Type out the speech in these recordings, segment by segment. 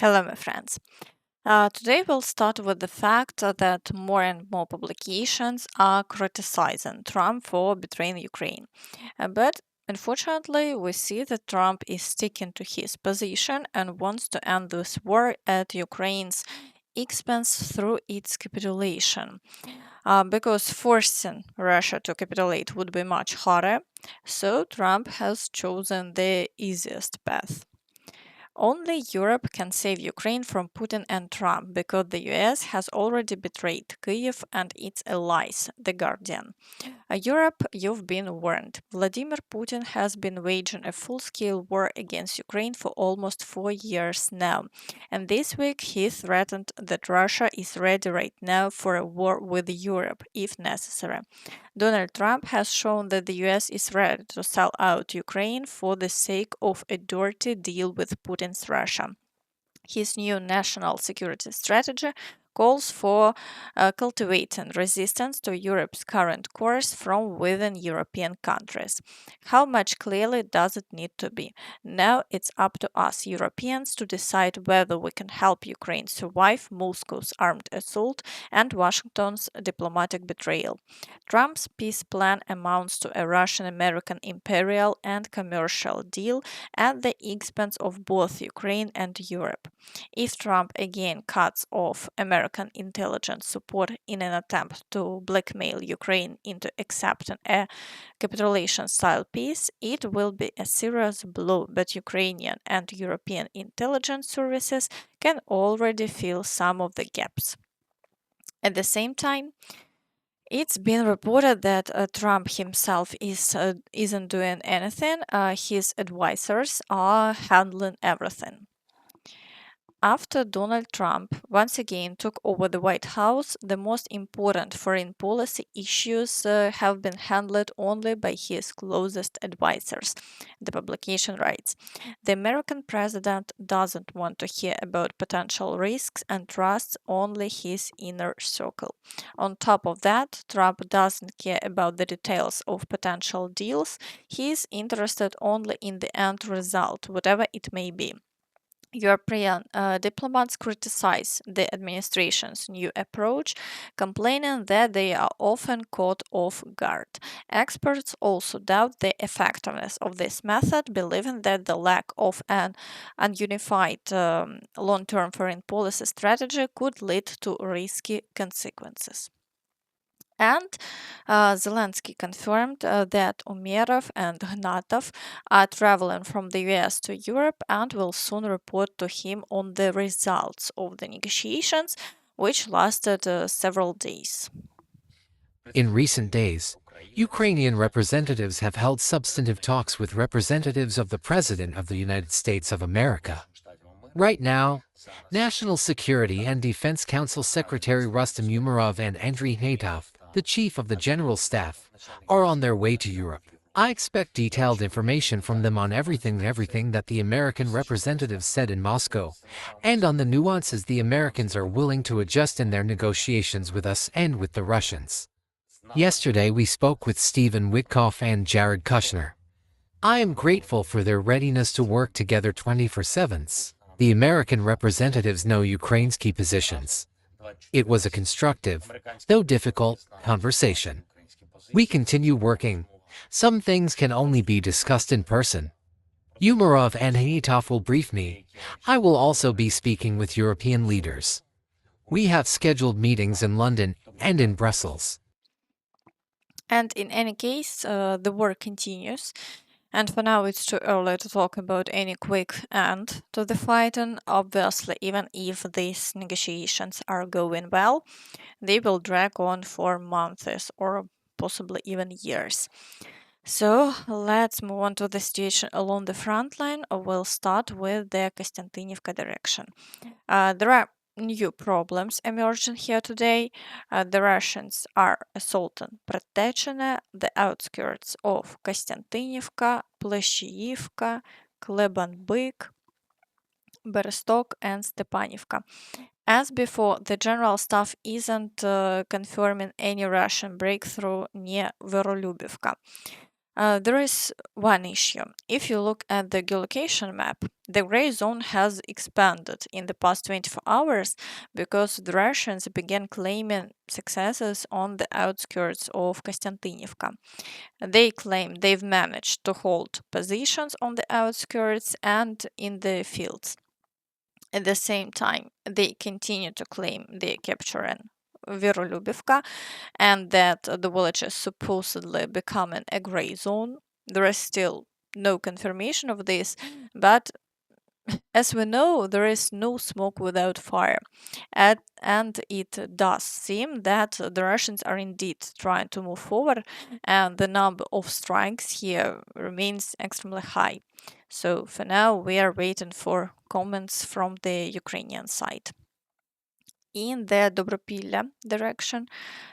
Hello, my friends. Today we'll start with the fact that more and more publications are criticizing Trump for betraying Ukraine. But unfortunately, we see that Trump is sticking to his position and wants to end this war at Ukraine's expense through its capitulation. Because forcing Russia to capitulate would be much harder, so Trump has chosen the easiest path. Only Europe can save Ukraine from Putin and Trump because the US has already betrayed Kyiv and its allies, The Guardian. Europe, you've been warned. Vladimir Putin has been waging a full scale war against Ukraine for almost 4 years now. And this week he threatened that Russia is ready right now for a war with Europe, if necessary. Donald Trump has shown that the US is ready to sell out Ukraine for the sake of a dirty deal with Putin's Russia. His new national security strategy calls for cultivating resistance to Europe's current course from within European countries. How much clearly does it need to be? Now it's up to us, Europeans, to decide whether we can help Ukraine survive Moscow's armed assault and Washington's diplomatic betrayal. Trump's peace plan amounts to a Russian American imperial and commercial deal at the expense of both Ukraine and Europe. If Trump again cuts off American intelligence support in an attempt to blackmail Ukraine into accepting a capitulation style peace, it will be a serious blow, but Ukrainian and European intelligence services can already fill some of the gaps. At the same time, it's been reported that Trump himself isn't doing anything. His advisors are handling everything. After Donald Trump once again took over the White House, the most important foreign policy issues have been handled only by his closest advisors, the publication writes. The American president doesn't want to hear about potential risks and trusts only his inner circle. On top of that, Trump doesn't care about the details of potential deals. He is interested only in the end result, whatever it may be. European diplomats criticize the administration's new approach, complaining that they are often caught off guard. Experts also doubt the effectiveness of this method, believing that the lack of an ununified long term foreign policy strategy could lead to risky consequences. And Zelensky confirmed that Umerov and Hnatov are traveling from the US to Europe and will soon report to him on the results of the negotiations, which lasted several days. In recent days, Ukrainian representatives have held substantive talks with representatives of the President of the United States of America. Right now, National Security and Defense Council Secretary Rustem Umerov and Hnatov, the Chief of the General Staff, are on their way to Europe. I expect detailed information from them on everything that the American representatives said in Moscow, and on the nuances the Americans are willing to adjust in their negotiations with us and with the Russians. Yesterday we spoke with Stephen Witkoff and Jared Kushner. I am grateful for their readiness to work together 24/7. The American representatives know Ukraine's key positions. It was a constructive, though difficult, conversation. We continue working. Some things can only be discussed in person. Umerov and Hnatov will brief me. I will also be speaking with European leaders. We have scheduled meetings in London and in Brussels. And in any case, the war continues. And for now, it's too early to talk about any quick end to the fighting. Obviously, even if these negotiations are going well, they will drag on for months or possibly even years. So let's move on to the situation along the front line. We'll start with the Kostiantynivka direction. There are new problems emerging here today. The Russians are assaulting Protechine, the outskirts of Kostiantynivka, Pleshiyivka, Klebanbyk, Berestok, and Stepanivka. As before, the general staff isn't confirming any Russian breakthrough near Verolyubivka. There is one issue. If you look at the geolocation map, the gray zone has expanded in the past 24 hours because the Russians began claiming successes on the outskirts of Kostiantynivka. They claim they've managed to hold positions on the outskirts and in the fields. At the same time, they continue to claim they capture in Virolubivka and that the village is supposedly becoming a gray zone. There is still no confirmation of this, but as we know, there is no smoke without fire. And it does seem that the Russians are indeed trying to move forward, and the number of strikes here remains extremely high. So for now, we are waiting for comments from the Ukrainian side. In the Dobropillia direction,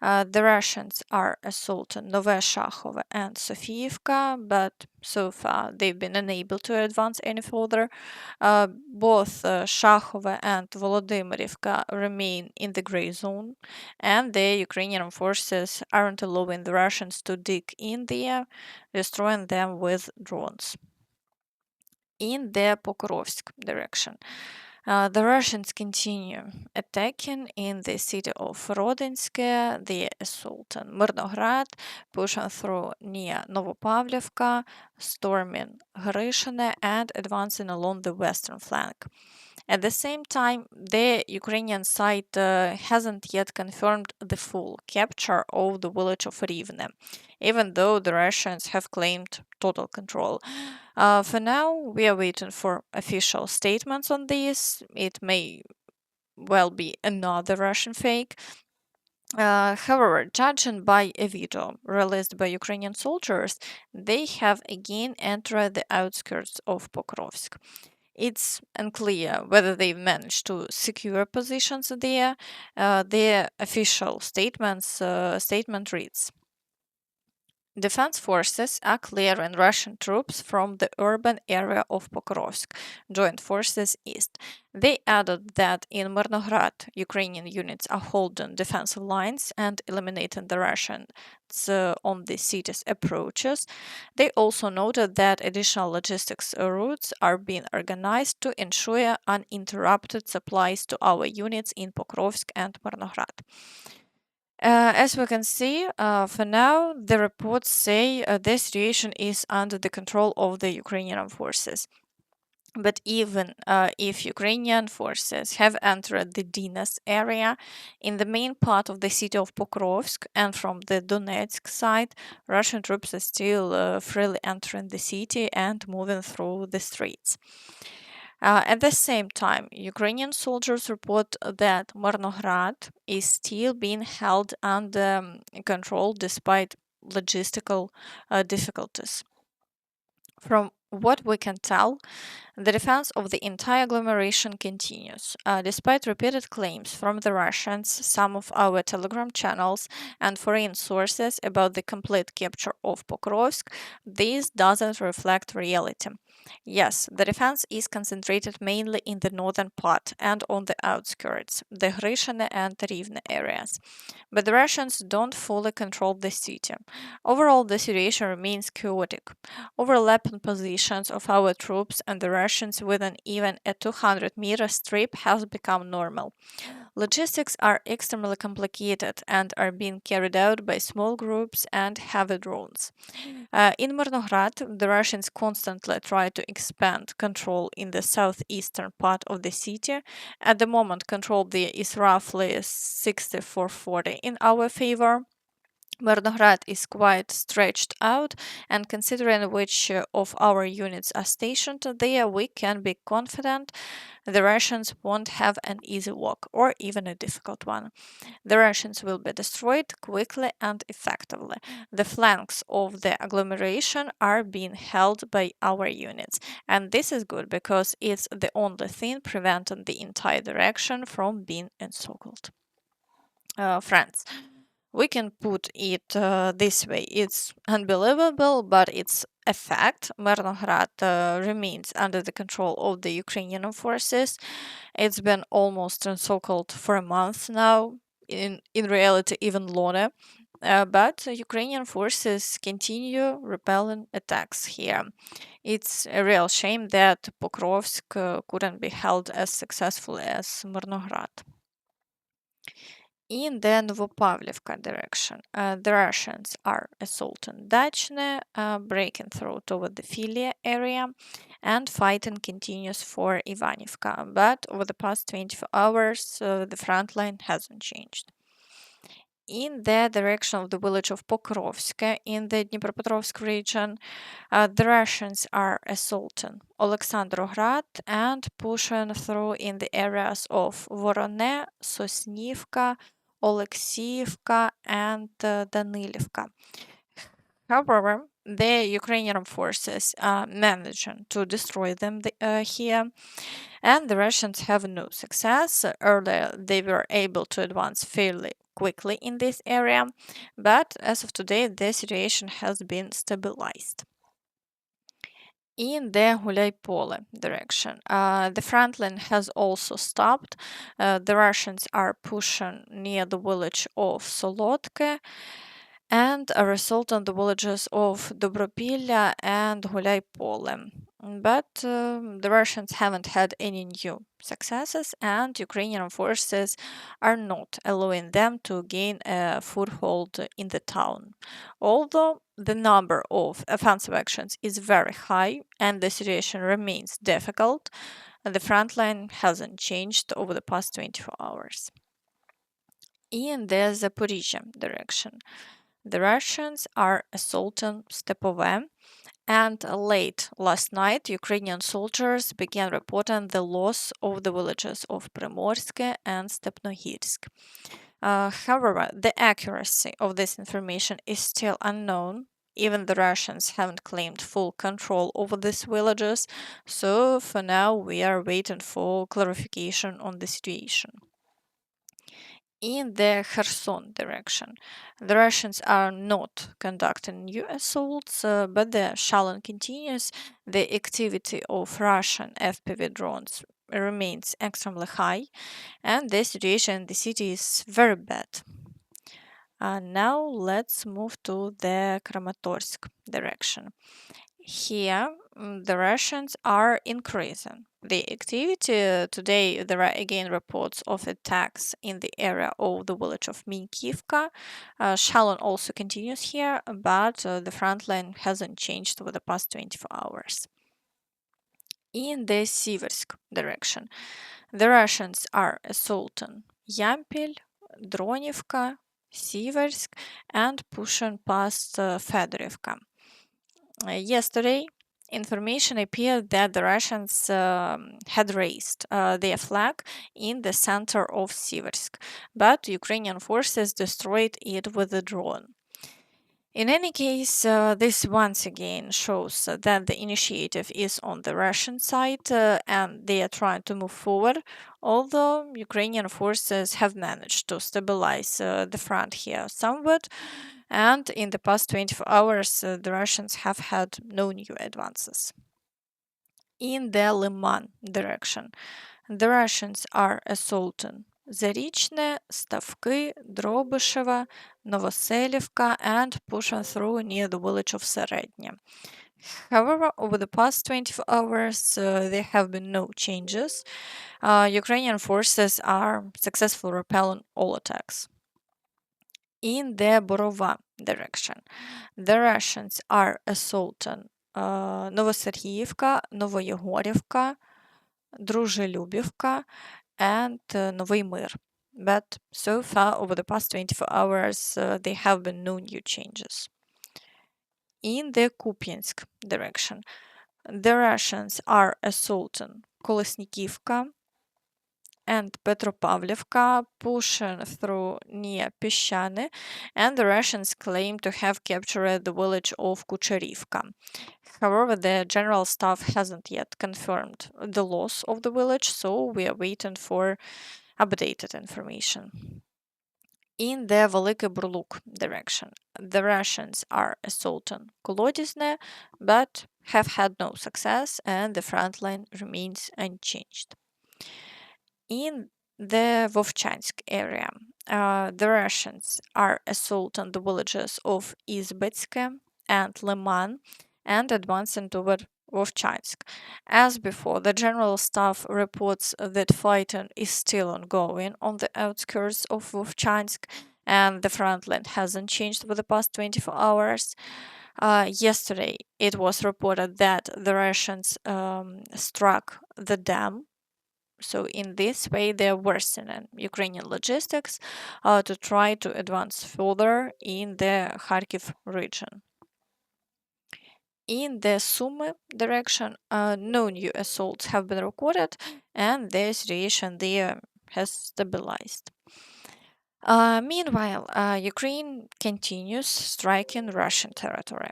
the Russians are assaulting Nove Shahove and Sofiivka, but so far they've been unable to advance any further. Both Shahove and Volodymyrivka remain in the gray zone, and the Ukrainian forces aren't allowing the Russians to dig in there, destroying them with drones. In the Pokrovsk direction, the Russians continue attacking in the city of Rodinske, the assault on Myrnohrad, pushing through near Novopavlivka, storming Hryshine, and advancing along the western flank. At the same time, the Ukrainian side hasn't yet confirmed the full capture of the village of Rivne, even though the Russians have claimed total control. For now, we are waiting for official statements on this. It may well be another Russian fake. However, judging by a video released by Ukrainian soldiers, they have again entered the outskirts of Pokrovsk. It's unclear whether they've managed to secure positions there. Their official statement reads: Defense forces are clearing Russian troops from the urban area of Pokrovsk, Joint Forces East. They added that in Myrnohrad, Ukrainian units are holding defensive lines and eliminating the Russians on the city's approaches. They also noted that additional logistics routes are being organized to ensure uninterrupted supplies to our units in Pokrovsk and Myrnohrad. As we can see, for now, the reports say the situation is under the control of the Ukrainian forces. But even if Ukrainian forces have entered the Dinas area, in the main part of the city of Pokrovsk and from the Donetsk side, Russian troops are still freely entering the city and moving through the streets. At the same time, Ukrainian soldiers report that Myrnohrad is still being held under control despite logistical difficulties. From what we can tell, the defense of the entire agglomeration continues. Despite repeated claims from the Russians, some of our Telegram channels, and foreign sources about the complete capture of Pokrovsk, this doesn't reflect reality. Yes, the defense is concentrated mainly in the northern part and on the outskirts, the Hryshine and Rivne areas. But the Russians don't fully control the city. Overall, the situation remains chaotic. Overlapping positions of our troops and the Russians within even a 200-meter strip has become normal. Logistics are extremely complicated and are being carried out by small groups and heavy drones. In Myrnohrad, the Russians constantly try to expand control in the southeastern part of the city. At the moment, control there is roughly 64-40 in our favor. Myrnohrad is quite stretched out, and considering which of our units are stationed there, we can be confident the Russians won't have an easy walk or even a difficult one. The Russians will be destroyed quickly and effectively. The flanks of the agglomeration are being held by our units, and this is good because it's the only thing preventing the entire direction from being encircled. Friends, we can put it this way: it's unbelievable, but it's a fact. Myrnohrad remains under the control of the Ukrainian forces. It's been almost encircled for a month now, in reality, even longer. but Ukrainian forces continue repelling attacks here. It's a real shame that Pokrovsk couldn't be held as successfully as Myrnohrad. In the Novopavlivka direction, the Russians are assaulting Dachne, breaking through toward the Filia area, and fighting continues for Ivanivka. But over the past 24 hours, the front line hasn't changed. In the direction of the village of Pokrovske in the Dnipropetrovsk region, the Russians are assaulting Alexandrograd and pushing through in the areas of Vorone, Sosnivka, Oleksiivka, and Danilivka. However, the Ukrainian forces are managing to destroy them here, and the Russians have no success. Earlier, they were able to advance fairly quickly in this area, but as of today, the situation has been stabilized. In the Huliaipole direction, the front line has also stopped. The Russians are pushing near the village of Solotke and a result on the villages of Dobropillia and Huliaipole. But the Russians haven't had any new successes, and Ukrainian forces are not allowing them to gain a foothold in the town. Although the number of offensive actions is very high and the situation remains difficult, the front line hasn't changed over the past 24 hours. In the Zaporizhzhia direction, the Russians are assaulting Stepove, and late last night, Ukrainian soldiers began reporting the loss of the villages of Primorske and Stepnohirsk. However, the accuracy of this information is still unknown. Even the Russians haven't claimed full control over these villages, so for now we are waiting for clarification on the situation. In the Kherson direction, the Russians are not conducting new assaults, but the shelling continues. The activity of Russian FPV drones remains extremely high, and the situation in the city is very bad. Now let's move to the Kramatorsk direction. Here, the Russians are increasing the activity. Today, there are again reports of attacks in the area of the village of Minkivka. Shalon also continues here, but the front line hasn't changed over the past 24 hours. In the Siversk direction, the Russians are assaulting Yampil, Dronivka, Siversk, and pushing past Fedorivka. Yesterday, information appeared that the Russians had raised their flag in the center of Siversk, but Ukrainian forces destroyed it with a drone. In any case, this once again shows that the initiative is on the Russian side and they are trying to move forward, although Ukrainian forces have managed to stabilize the front here somewhat. And in the past 24 hours, the Russians have had no new advances. In the Lyman direction, the Russians are assaulting Zarychne, Stavky, Drobышеvo, Novoselivka, and pushing through near the village of Serednya. However, over the past 24 hours, there have been no changes. Ukrainian forces are successfully repelling all attacks. In the Burove direction, the Russians are assaulting Novoserhiyivka, Novoyegorivka, Druzhelubivka, and Novy Mir. But so far, over the past 24 hours, there have been no new changes. In the Kupiansk direction, the Russians are assaulting Kolesnikivka and Petropavlivka, pushing through near Peshchane, and the Russians claim to have captured the village of Kucherivka. However, the general staff hasn't yet confirmed the loss of the village, so we are waiting for updated information. In the Velykyi Burluk direction, the Russians are assaulting Kolodizne, but have had no success, and the front line remains unchanged. In the Vovchansk area, the Russians are assaulting the villages of Izbetsk and Lyman and advancing toward Vovchansk. As before, the General Staff reports that fighting is still ongoing on the outskirts of Vovchansk, and the front line hasn't changed for the past 24 hours. Yesterday, it was reported that the Russians struck the dam. So, in this way, they're worsening Ukrainian logistics to try to advance further in the Kharkiv region. In the Sumy direction, no new assaults have been recorded, and the situation there has stabilized. Meanwhile, Ukraine continues striking Russian territory.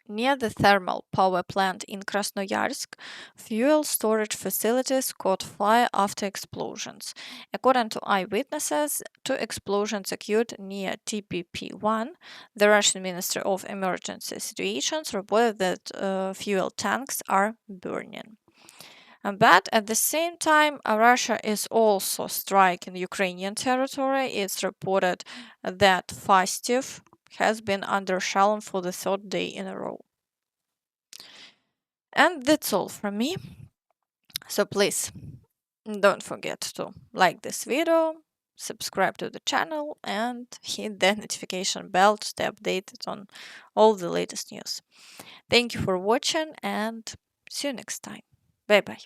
Near the thermal power plant in Krasnoyarsk, fuel storage facilities caught fire after explosions. According to eyewitnesses, two explosions occurred near TPP-1. The Russian Ministry of Emergency Situations reported that fuel tanks are burning. But at the same time, Russia is also striking Ukrainian territory. It's reported that Fastiv has been under shelling for the third day in a row. And that's all from me. So please don't forget to like this video, subscribe to the channel, and hit the notification bell to stay updated on all the latest news. Thank you for watching and see you next time. Bye bye.